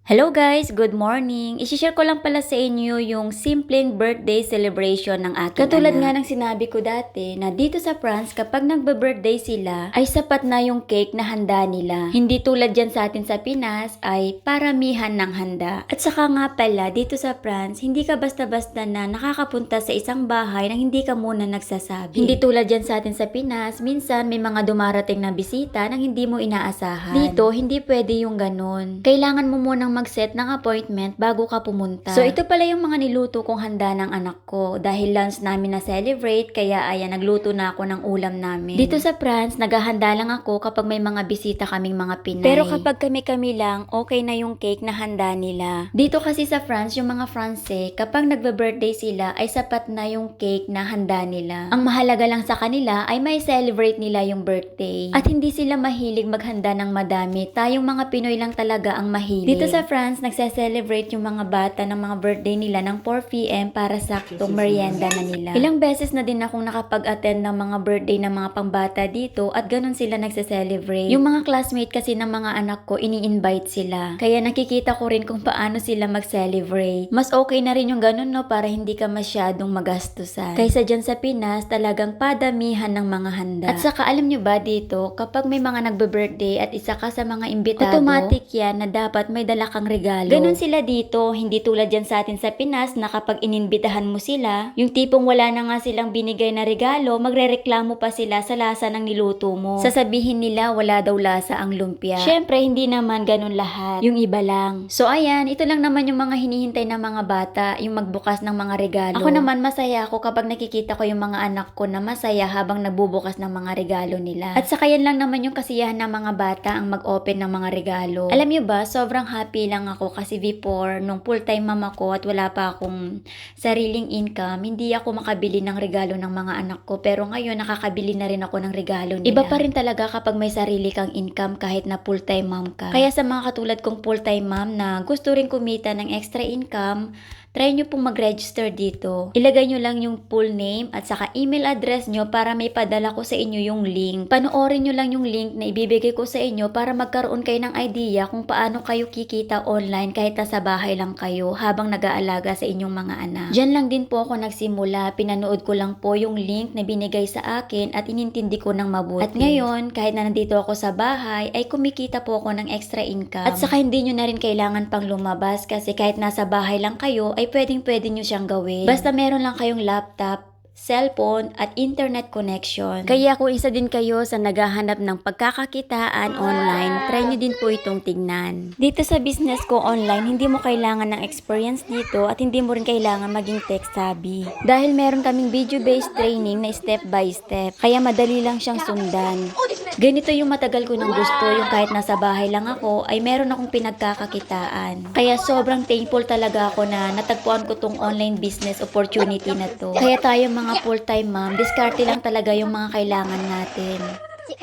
Hello guys! Good morning! Isishare ko lang pala sa inyo yung simpleng birthday celebration ng aking Katulad anak. nga ng sinabi ko dati na dito sa France kapag nagbe-birthday sila ay sapat na yung cake na handa nila. Hindi tulad dyan sa atin sa Pinas ay paramihan ng handa. At saka nga pala dito sa France hindi ka basta-basta na nakakapunta sa isang bahay nang hindi ka muna nagsasabi. Hindi tulad dyan sa atin sa Pinas, minsan may mga dumarating na bisita nang hindi mo inaasahan. Dito hindi pwede yung ganun. Kailangan mo munang mag-set ng appointment bago ka pumunta. So ito pala yung mga niluto kong handa ng anak ko. Dahil lunch namin na celebrate, kaya ayan, nagluto na ako ng ulam namin. Dito sa France, naghahanda lang ako kapag may mga bisita kaming mga Pinay. Pero kapag kami-kami lang, okay na yung cake na handa nila. Dito kasi sa France, yung mga Francais, kapag nagbe-birthday sila, ay sapat na yung cake na handa nila. Ang mahalaga lang sa kanila ay may celebrate nila yung birthday. At hindi sila mahilig maghanda ng madami. Tayong mga Pinoy lang talaga ang mahilig. Dito sa France, nagse-celebrate yung mga bata ng mga birthday nila ng 4 p.m. para saktong merienda na nila. Ilang beses na din akong nakapag-attend ng mga birthday ng mga pambata dito at ganun sila nagse-celebrate. Yung mga classmate kasi ng mga anak ko, ini-invite sila. Kaya nakikita ko rin kung paano sila mag-celebrate. Mas okay na rin yung ganun, no, para hindi ka masyadong magastusan. Kaysa dyan sa Pinas, talagang padamihan ng mga handa. At saka alam nyo ba dito, kapag may mga nagbe-birthday at isa ka sa mga imbitado, automatic yan na dapat may dala kang regalo. Ganon sila dito, hindi tulad dyan sa atin sa Pinas na kapag ininbitahan mo sila, yung tipong wala na nga silang binigay na regalo, magrereklamo pa sila sa lasa ng niluto mo. Sasabihin nila wala daw lasa ang lumpia. Syempre, hindi naman ganon lahat. Yung iba lang. So ayan, ito lang naman yung mga hinihintay ng mga bata, yung magbukas ng mga regalo. Ako naman masaya ako kapag nakikita ko yung mga anak ko na masaya habang nagbubukas ng mga regalo nila. At saka yan lang naman yung kasiyahan ng mga bata ang mag-open ng mga regalo. Alam nyo ba, sobrang happy lang ako kasi before, nung full-time mama ko at wala pa akong sariling income, hindi ako makabili ng regalo ng mga anak ko. Pero ngayon, nakakabili na rin ako ng regalo nila. Iba pa rin talaga kapag may sarili kang income kahit na full-time mom ka. Kaya sa mga katulad kong full-time mom na gusto rin kumita ng extra income, try nyo pong mag-register dito. Ilagay nyo lang yung full name at saka email address nyo para may padala ko sa inyo yung link. Panoorin nyo lang yung link na ibibigay ko sa inyo para magkaroon kayo ng idea kung paano kayo kikita online kahit nasa bahay lang kayo habang nag-aalaga sa inyong mga anak. Diyan lang din po ako nagsimula. Pinanood ko lang po yung link na binigay sa akin at inintindi ko ng mabuti. At ngayon, kahit na nandito ako sa bahay, ay kumikita po ako ng extra income. At saka hindi nyo na rin kailangan pang lumabas kasi kahit nasa bahay lang kayo, ay pwedeng-pwede nyo siyang gawin. Basta meron lang kayong laptop, cellphone, at internet connection. Kaya kung isa din kayo sa naghahanap ng pagkakakitaan online, try nyo din po itong tignan. Dito sa business ko online, hindi mo kailangan ng experience dito at hindi mo rin kailangan maging tech savvy. Dahil meron kaming video-based training na step by step, kaya madali lang siyang sundan. Ganito yung matagal ko nang gusto, yung kahit nasa bahay lang ako, ay meron akong pinagkakakitaan. Kaya sobrang thankful talaga ako na natagpuan ko tong online business opportunity na to. Kaya tayo mga full-time mom, diskarte lang talaga yung mga kailangan natin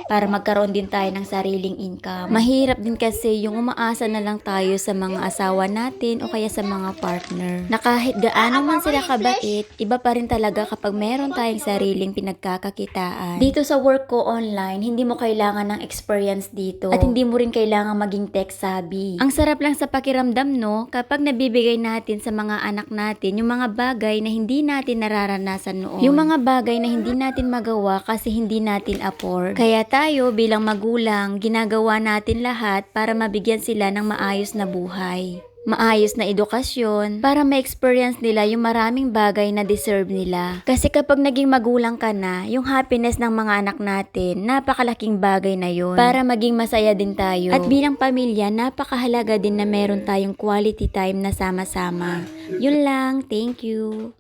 para magkaroon din tayo ng sariling income. Mahirap din kasi yung umaasa na lang tayo sa mga asawa natin o kaya sa mga partner. Na kahit gaano man sila kabait, iba pa rin talaga kapag meron tayong sariling pinagkakakitaan. Dito sa work ko online, hindi mo kailangan ng experience dito at hindi mo rin kailangan maging tech savvy. Ang sarap lang sa pakiramdam, no, kapag nabibigay natin sa mga anak natin yung mga bagay na hindi natin nararanasan noon. Yung mga bagay na hindi natin magawa kasi hindi natin afford. Kaya tayo bilang magulang, ginagawa natin lahat para mabigyan sila ng maayos na buhay. Maayos na edukasyon para ma-experience nila yung maraming bagay na deserve nila. Kasi kapag naging magulang ka na, yung happiness ng mga anak natin, napakalaking bagay na yun. Para maging masaya din tayo. At bilang pamilya, napakahalaga din na meron tayong quality time na sama-sama. Yun lang, thank you.